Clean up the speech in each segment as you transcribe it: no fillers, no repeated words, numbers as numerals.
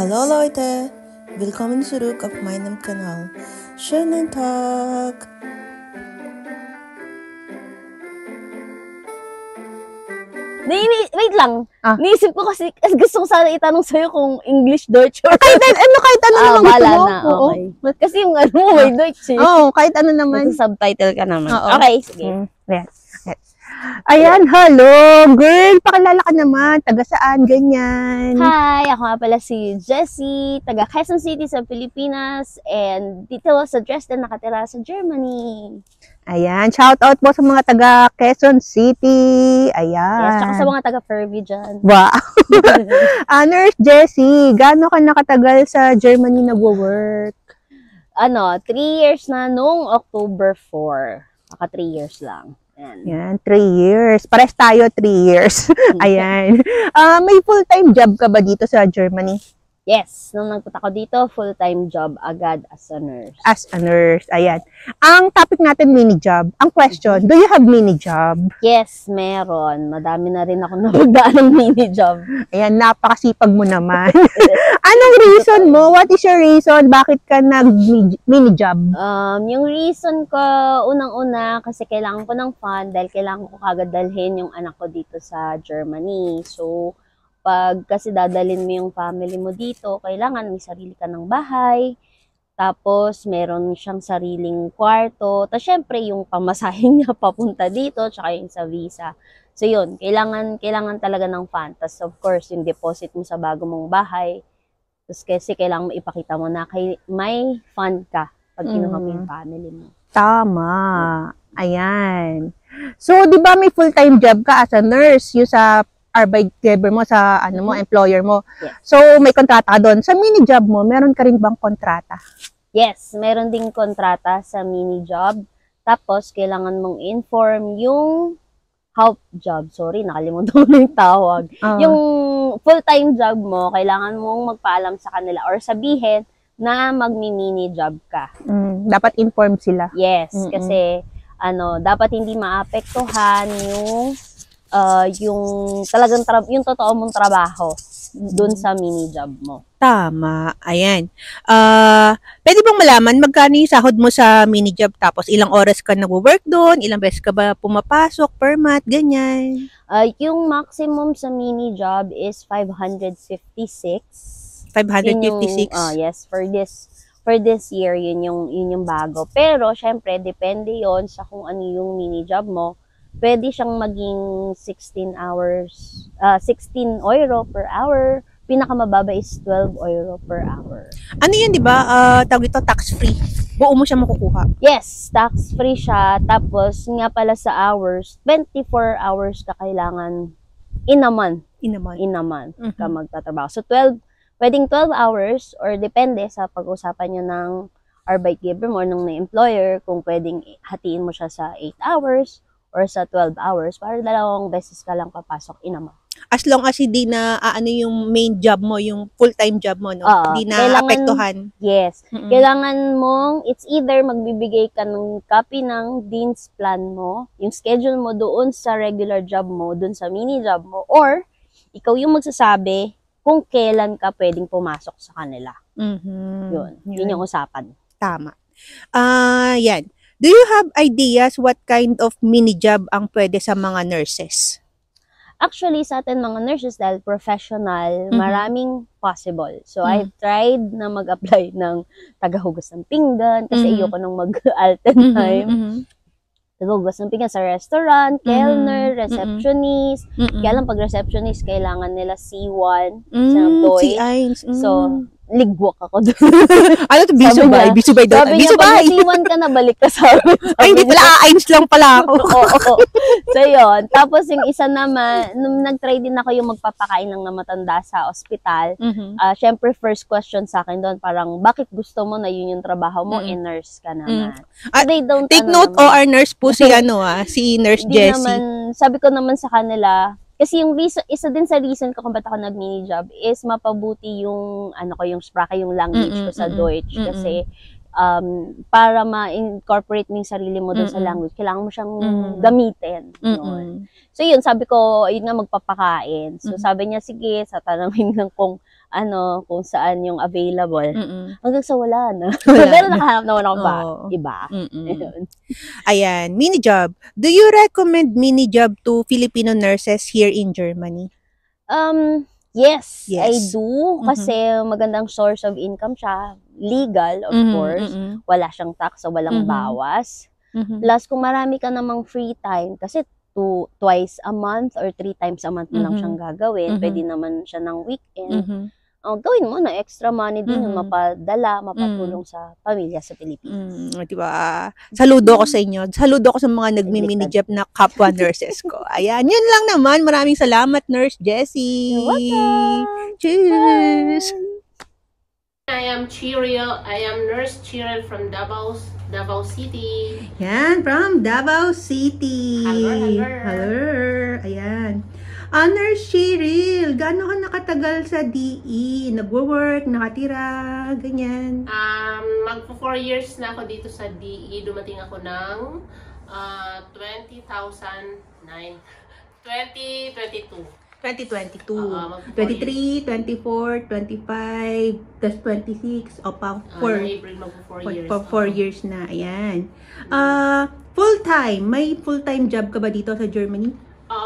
Hallo Leute, willkommen zurück auf meinem Kanal. Schönen Tag! Wait lang. Ah. Niisip ko kasi gusto ko sana itanong sa'yo kung English, Deutsch, or... Kahit ano naman gusto wala mo. na, Oo. okay. Kasi yung ano mo, may Deutsch eh. Oo, kahit ano naman. Subtitle ka naman. Oo. Okay, sige. Yes. Ayan, hello, girl. Pakilala ka naman. Taga saan, ganyan. Hi, ako nga pala si Jessie, taga Quezon City sa Pilipinas, and dito sa Dresden nakatira sa Germany. Ayan, shout out po sa mga taga Quezon City. Ayan. Yes, tsaka sa mga taga Fervy dyan. Wow. Nurse Jessie, gaano ka nakatagal sa Germany nagwo-work? 3 years na nung October 4. Maka 3 years lang. Yan, 3 years. Pares tayo, 3 years. Ayan. May full-time job ka ba dito sa Germany? Yes, nung nagpunta ko dito, full-time job agad as a nurse. As a nurse, ayan. Ang topic natin, mini job. Ang question, do you have mini job? Yes, meron. Madami na rin ako napagdaan ng mini job. Ayan, napakasipag mo naman. Anong reason mo? What is your reason? Bakit ka nag-mini job? Yung reason ko, unang-una, kasi kailangan ko ng fund dahil kailangan ko kagad dalhin yung anak ko dito sa Germany. So, pag kasi dadalhin mo yung family mo dito, kailangan may sarili ka ng bahay, tapos meron siyang sariling kwarto, tapos syempre yung pamasahin niya papunta dito, tsaka yung sa visa. So yun, kailangan talaga ng fund. Tapos of course, yung deposit mo sa bago mong bahay, tapos kasi kailangan mo ipakita mo na may fund ka pag kinuha mo yung family mo. Tama. Ayan. So, di ba may full-time job ka as a nurse, yung sa Arbeitgeber mo, sa employer mo. Yes. So, may kontrata doon. Sa mini job mo, meron ka rin bang kontrata? Yes, meron ding kontrata sa mini job. Tapos, kailangan mong inform yung help job. Sorry, nakalimutan ko na yung tawag. Yung full-time job mo, kailangan mong magpaalam sa kanila or sabihin na magmi-mini job ka. Dapat inform sila. Yes, kasi dapat hindi maapektuhan yung talagang yung totoo mong trabaho dun sa mini job mo. Tama. Ayan. Pwede bang malaman magkano yung sahod mo sa mini job, tapos ilang oras ka nagwo-work doon, ilang beses ka ba pumapasok per month, ganyan? Yung maximum sa mini job is 556. 556? Yes, for this year, yun yung bago. Pero, syempre, depende yon sa kung ano yung mini job mo. Pwede siyang maging 16 euro per hour. Pinakamababa is 12 euro per hour. Ano yun, di ba? Tawag ito, tax-free. Buo mo siya makukuha. Yes, tax-free siya. Tapos, nga pala sa hours, 24 hours ka kailangan in a month. In a month ka magtatrabaho. So, pwedeng 12 hours or depende sa pag-usapan nyo ng Arbeitgeber mo, ng employer, kung pwedeng hatiin mo siya sa 8 hours or sa 12 hours, para 2 beses ka lang papasok in a month. As long as hindi na yung main job mo, yung full-time job mo, no? Hindi na apektuhan. Yes. Kailangan mong, it's either magbibigay ka ng copy ng Dean's plan mo, yung schedule mo doon sa regular job mo, doon sa mini job mo, or ikaw yung magsasabi kung kailan ka pwedeng pumasok sa kanila. Yun yung usapan. Tama. Yan. Do you have ideas what kind of mini job ang pwede sa mga nurses? Actually, sa atin mga nurses, dahil professional, maraming possible. So, I've tried na mag-apply ng tagahugas ng pinggan kasi ayoko nang mag-altern time. Tagahugas ng pinggan sa restaurant, kellner, receptionist. Kaya lang pag receptionist, kailangan nila C1 sa employee. So, ligwak ako doon. Ano to? Bisubay? Bisubay daw. Sabi niya, pag nasiwan ka na, balik ka sa amin. Ay, hindi pala. Aayos lang pala ako. Oo. So, yun. Tapos, yung isa naman, nung nag-try din ako yung magpapakain lang na matanda sa ospital, syempre, first question sa akin doon, parang, bakit gusto mo na yun yung trabaho mo? nurse ka naman. So, they don't, take note, OR nurse po si si Nurse Jessie. Sabi ko naman sa kanila, kasi yung reason, isa din sa reason ko kung ba't ako nag-mini job is mapabuti yung yung Sprache, yung language ko sa Deutsch. Kasi para ma-incorporate mo yung sarili mo doon sa language, kailangan mo siyang gamitin. So yun, sabi ko, yun nga magpapakain. So sabi niya, sige, sa tanongin lang kung kung saan yung available. Mm-mm. Hanggang sa wala na. Wala Pero na. nakahanap naman ako ba? Oo. Iba. Mm-mm. Ayun. Ayan, mini job. Do you recommend mini job to Filipino nurses here in Germany? Yes, Yes. I do. Kasi magandang source of income siya. Legal, of course. Wala siyang tax, so walang bawas. Plus, kung marami ka namang free time, kasi twice a month or 3 times a month mo lang siyang gagawin. Pwede naman siya ng weekend. Gawin mo na extra money din yung mapadala, mapatulong sa pamilya sa Pilipinas. Diba? Saludo ko sa inyo. Saludo ko sa mga nagmi-mini job na kapwa nurses ko. Ayan, yun lang naman. Maraming salamat, Nurse Jessie. You're welcome. Cheers! I am Cheryl. I am Nurse Cheryl from Davao City. Yan, from Davao City. Hello. Ayan. Nurse Cheryl, gaano ka nakatagal sa DE? Nagwo-work, nakatira, ganyan? Magpo 4 years na ako dito sa DE. Dumating ako ng 2022. 23, 24, 25, tas 26, o pa 4 April magpo 4 years. 4 years na, ayan. Full-time, may full-time job ka ba dito sa Germany?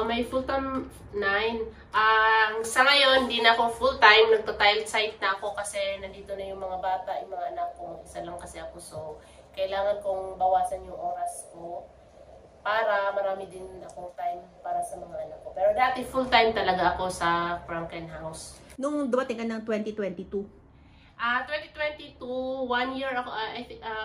May full-time 9. Sa ngayon, hindi na ako full-time. Nagto-tiled site na ako kasi nandito na yung mga bata, yung mga anak ko. Isa lang kasi ako. So, kailangan kong bawasan yung oras ko para marami din akong time para sa mga anak ko. Pero dati full-time talaga ako sa Krankenhaus. Nung dumating ka ng 2022? 2022, 1 year ako,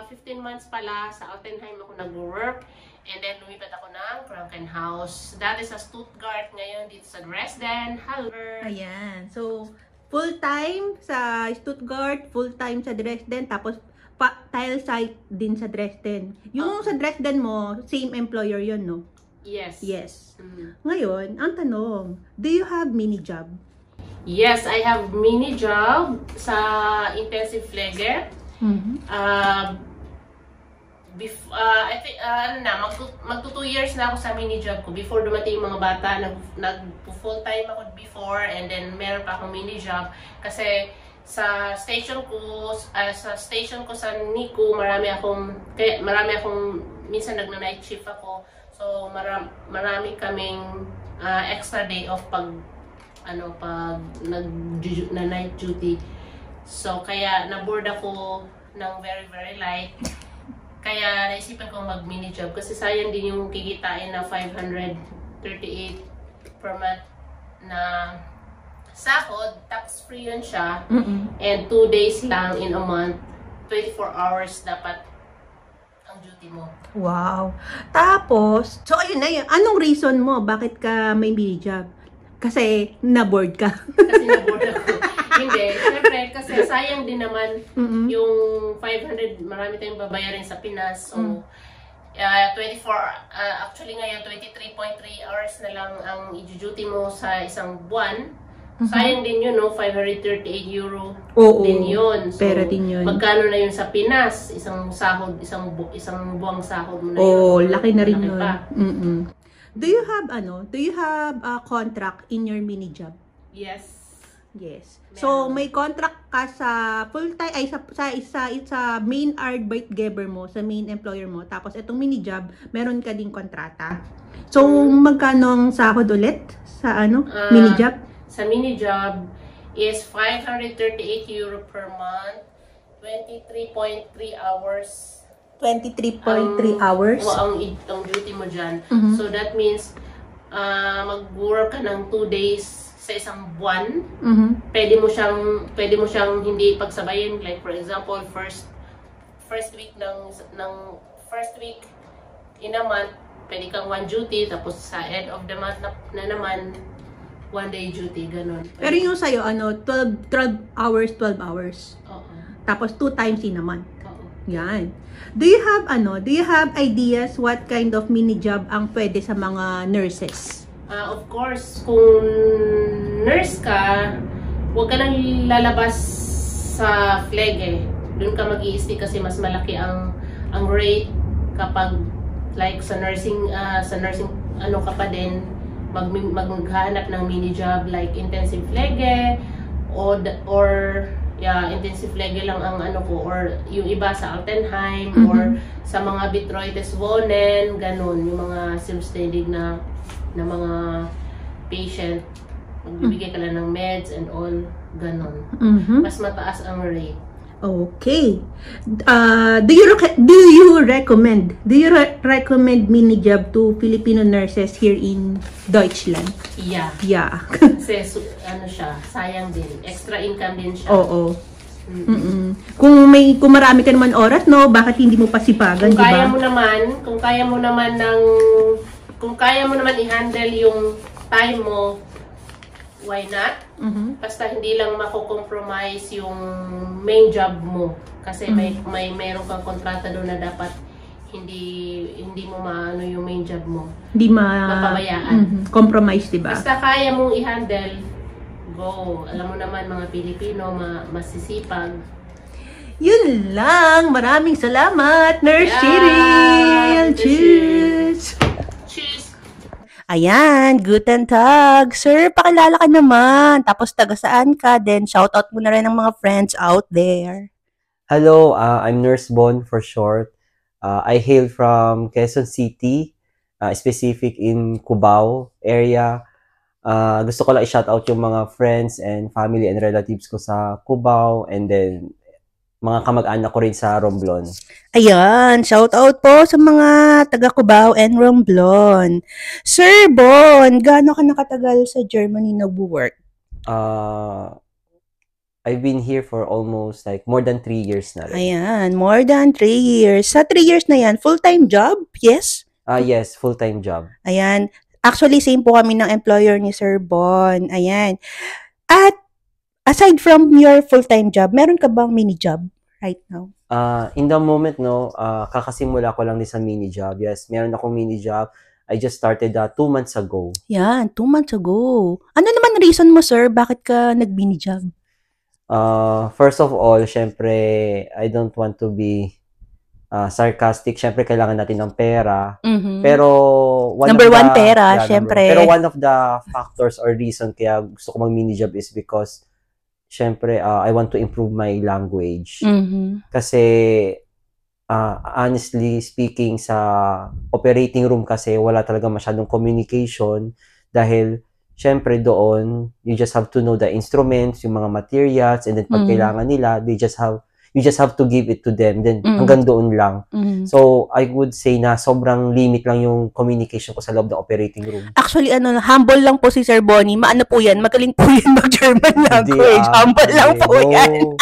15 months pala sa Altenheim ako nag-work. And then, lumipat ako ng Krankenhaus. Dati sa Stuttgart, ngayon dito sa Dresden, Halber. Ayan. So, full-time sa Stuttgart, full-time sa Dresden, tapos tile site din sa Dresden. Yung sa Dresden mo, same employer yun, no? Yes. Yes. Ngayon, ang tanong, do you have mini job? Yes, I have mini job sa intensive Pflege. I think, magto 2 years na ako sa mini job ko. Before dumating yung mga bata, nag-full time ako before, and then meron pa akong mini job. Kasi sa station ko sa NICU, marami akong minsan nagna-night shift ako. So marami kaming extra day off pag nag-night duty. So kaya na-board ako ng very very light. Kaya naisipan kong mag-mini job kasi sayang din yung kikitain na 538 per month na sahod, tax-free yun siya. And 2 days lang in a month, 24 hours dapat ang duty mo. Wow. Tapos, so ayun na yun. Anong reason mo? Bakit ka may mini job? Kasi na-board ka. Kasi na-board ako. Hindi. Siyempre, kasi sayang din naman yung 500, marami tayong babayarin sa Pinas. So, actually ngayon, 23.3 hours na lang ang i-duty mo sa isang buwan. Sayang din yun, no? 538 euro din yun. So, pera din yun. Magkano na yun sa Pinas? Isang sahod, isang buwang sahod mo na yun. Oh, laki na rin laki yun. pa. Do you have a contract in your mini job? Yes. Yes. So, may contract ka sa full-time, ay sa main Arbeitgeber mo, sa main employer mo. Tapos, itong mini job, meron ka ding kontrata. So, magkano ang sahod ulit sa mini job? Sa mini job is 538 euro per month, 23.3 hours. 23.3 hours? Ang duty mo dyan. So that means, mag-work ka ng 2 days sa isang buwan. Pwede mo siyang hindi pagsabayin. Like for example, first week first week in a month, pwede kang 1 duty, tapos sa end of the month na naman, 1 day duty, ganun. Pero yung sa'yo, 12 hours. Oo. Tapos 2 times in a month. Oo. Yan. Do you have ideas what kind of mini job ang pwede sa mga nurses? Of course, kung nurse ka, huwag ka nang lalabas sa Pflege. Doon ka mag-i-stay kasi mas malaki ang rate kapag like sa nursing ka pa din maghanap ng mini job like intensive Pflege or intensive lege lang ang ano ko, or yung iba sa Altenheim, or sa mga Beythreutes Wohnen, ganun, yung mga self-studied na mga patient, magbibigay ka lang ng meds and all, ganun. Mas mataas ang rate. Okay. Do you recommend mini job to Filipino nurses here in Deutschland? Yeah. Yeah. Kasi ano siya, sayang din. Extra income din siya. Oo. Kung marami ka naman oras, no, bakit hindi mo pasipagan, di Kung kaya ba? mo naman, kung kaya mo naman i-handle yung time mo, why not? Basta hindi lang mako-compromise yung main job mo. Kasi mayroon kang kontrata doon na dapat hindi mo maano yung main job mo. Hindi mapabayaan. Compromise, di ba? Basta kaya mong i-handle, go. Alam mo naman, mga Pilipino, masisipag. Yun lang. Maraming salamat, Nurse Cheryl. Cheers! Cheers! Ayan, guten Tag. Sir, pakilala ka naman. Tapos taga saan ka? Then shoutout mo na rin ang mga friends out there. Hello, I'm Nurse Bon for short. I hail from Quezon City, specific in Cubao area. Gusto ko lang i-shoutout yung mga friends and family and relatives ko sa Cubao, and then mga kamag-anak ko rin sa Romblon. Ayan, shoutout po sa mga taga Cubao and Romblon. Sir Bon, gaano ka nakatagal sa Germany nag-work? I've been here for almost like more than 3 years na rin. Ayan, more than 3 years. Sa 3 years na yan, full-time job? Yes? Yes, full-time job. Ayan. Actually, same po kami ng employer ni Sir Bon. Ayan. At aside from your full-time job, meron ka bang mini job right now? In the moment, no, kakasimula ko lang din sa mini job. Yes, meron akong mini job. I just started 2 months ago. Yan, 2 months ago. Ano naman reason mo, sir? Bakit ka nag-mini job? First of all, syempre, I don't want to be sarcastic. Syempre, kailangan natin ng pera. Pero Number one, pera, syempre. Pero one of the factors or reason kaya gusto ko mag-mini job is because syempre, I want to improve my language. Kasi honestly speaking, sa operating room kasi wala talaga masyadong communication dahil syempre doon, you just have to know the instruments, yung mga materials, and then pag kailangan nila, you just have to give it to them. Then hanggang doon lang. So, I would say na sobrang limit lang yung communication ko sa loob ng operating room. Actually, humble lang po si Sir Bonnie. Maano po yan? Magaling po yan mag-German language. Humble lang po yan.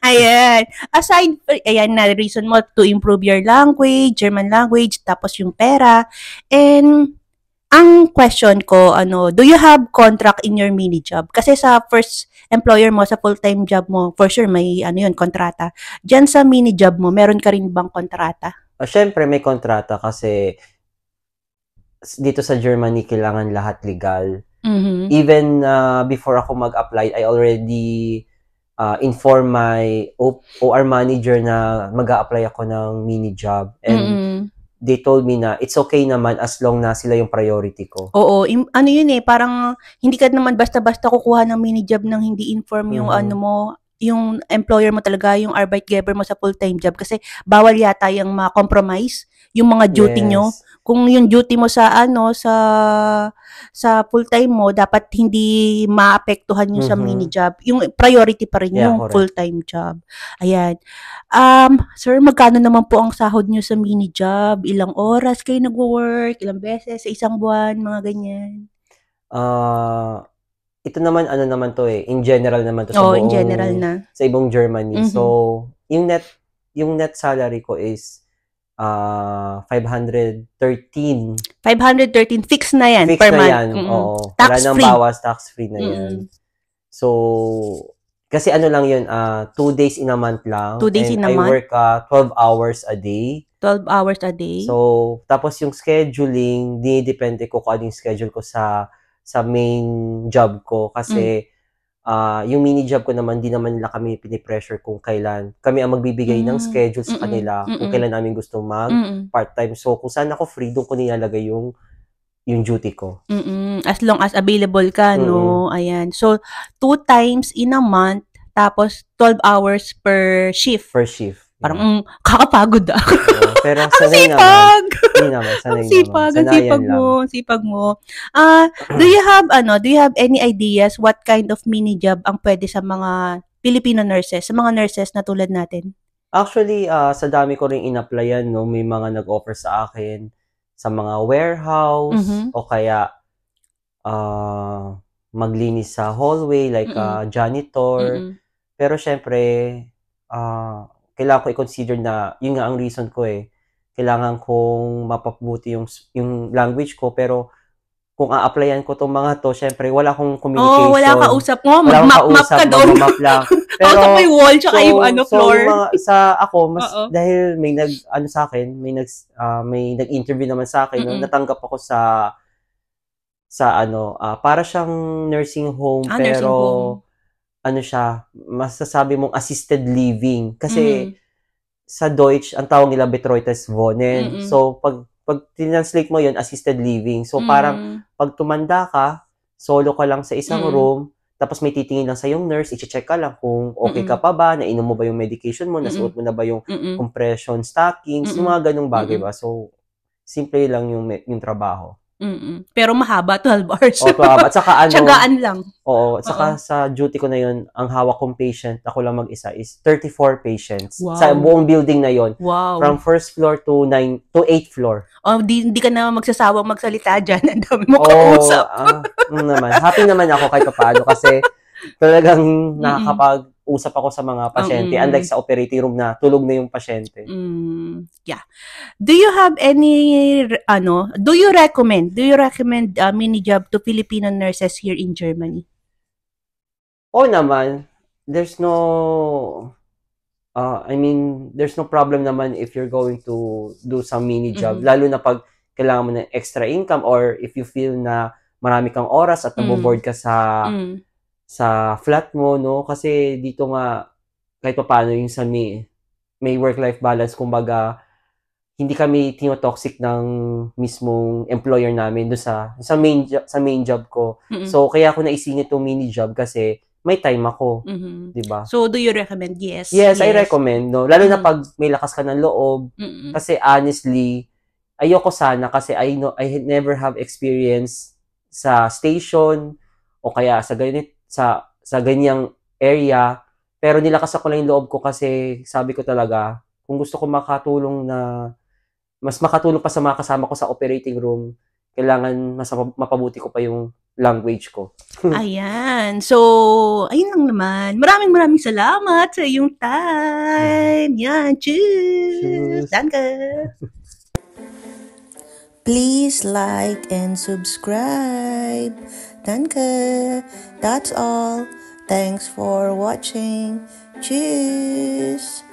Ayan. Aside, ayan na, reason mo to improve your language, German language, tapos yung pera. And, ang question ko, do you have contract in your mini job? Kasi sa first employer mo, sa full-time job mo, for sure, may kontrata. Diyan sa mini job mo, meron ka rin bang kontrata? Syempre, may kontrata kasi dito sa Germany, kailangan lahat legal. Even before ako mag-apply, I already inform my OR manager na mag-a-apply ako ng mini job. And they told me na it's okay naman as long na sila yung priority ko. Oo, parang hindi ka naman basta-basta kukuha ng mini job nang hindi inform yung yung employer mo talaga, yung Arbeitgeber mo sa full-time job kasi bawal yata yung ma-compromise yung mga duty nyo. Kung yung duty mo sa sa full-time mo, dapat hindi maapektuhan yung sa mini job. Yung priority pa rin yung full-time job. Ayan. Sir, magkano naman po ang sahod nyo sa mini job? Ilang oras kayo nag-work? Ilang beses? Sa isang buwan? Mga ganyan? Ito naman, naman to in general naman to sa in general na. Sa ibang Germany. So, yung net salary ko is 513. 513 fix na yan fix per na month. Yan. Oo. Tax wala nang free. bawas, tax free na yan. So, kasi lang yun, 2 days in a month lang. 2 days in a month. I work 12 hours a day. 12 hours a day. So, tapos yung scheduling, dinidepende ko kung ano yung schedule ko sa main job ko. Kasi, yung mini job ko naman, di naman nila kami pinipressure kung kailan. Kami ang magbibigay ng schedule sa kanila kung kailan namin gusto mag part-time. So, kung saan ako free, doon ko nilalagay yung yung duty ko. As long as available ka, no? Ayan. So, 2 times in a month, tapos 12 hours per shift. Per shift. Parang kakapagod ah. Pero Ang sanay naman. sipag! Hindi naman, sanay Ang sipag, naman. ang sipag mo, ang sipag mo. Do you have any ideas what kind of mini job ang pwede sa mga Filipino nurses, sa mga nurses na tulad natin? Actually, sa dami ko ring in-applyan, no, may mga nag-offer sa akin sa mga warehouse o kaya maglinis sa hallway like janitor. Pero syempre, kailangan ko i-consider na yun nga ang reason ko kailangan kong mapabuti yung language ko, pero kung a-applyan ko tong mga to, syempre wala akong communication. Wala ka usap mo, mag-map ka doon. Mag-map lang. Pero kausap mo yung wall tsaka yung floor. So ako mas dahil may sa akin, may nag-interview naman sa akin, no, natanggap ako sa para siyang nursing home, pero nursing home. Siya, masasabi mong assisted living. Kasi sa Deutsch, ang tawag nila Betreutes Wohnen. So, pag tinranslate mo yun, assisted living. So, parang pag tumanda ka, solo ka lang sa isang room, tapos may titingin lang sa yung nurse, i-check ka lang kung okay ka pa ba, nainom mo ba yung medication mo, nasuot mo na ba yung compression stockings, yung mga ganung bagay ba. So, simple lang yung trabaho. Pero mahaba, 12 hours. Oo, 12. At saka tiyagaan lang. Oo, at saka sa duty ko na yun, ang hawak kong patient, ako lang mag-isa, is 34 patients. Wow. Sa buong building na yun. Wow. From first floor to 8th floor. Hindi ka na magsasawang magsalita dyan. Ang dami mo kausap. Naman. Happy naman ako kahit paano kasi talagang nakakapag-usap ako sa mga pasyente. Unlike sa operating room na tulog na yung pasyente. Yeah. Do you have any, do you recommend mini job to Filipino nurses here in Germany? Oo naman. There's no problem naman if you're going to do some mini job. Lalo na pag kailangan mo ng extra income or if you feel na marami kang oras at naboboard ka sa flat mo, no? Kasi dito nga, kahit paano yung sa may work-life balance, kumbaga, hindi kami tinotoxic ng mismong employer namin doon sa main job ko. So, kaya ako naisingit itong mini job kasi may time ako. Diba? So, do you recommend? Yes. Yes, I recommend. No? Lalo na pag may lakas ka ng loob. Kasi honestly, ayoko sana kasi I never have experience sa station o kaya sa ganyang area, pero nilakas ako lang yung loob ko kasi sabi ko talaga, kung gusto ko mas makatulong pa sa mga kasama ko sa operating room, kailangan mas mapabuti ko pa yung language ko. Ayan. So, ayun lang naman. Maraming salamat sa iyong time. Yan. Cheers. Danke. Please like and subscribe. Danke. That's all. Thanks for watching. Tschüss.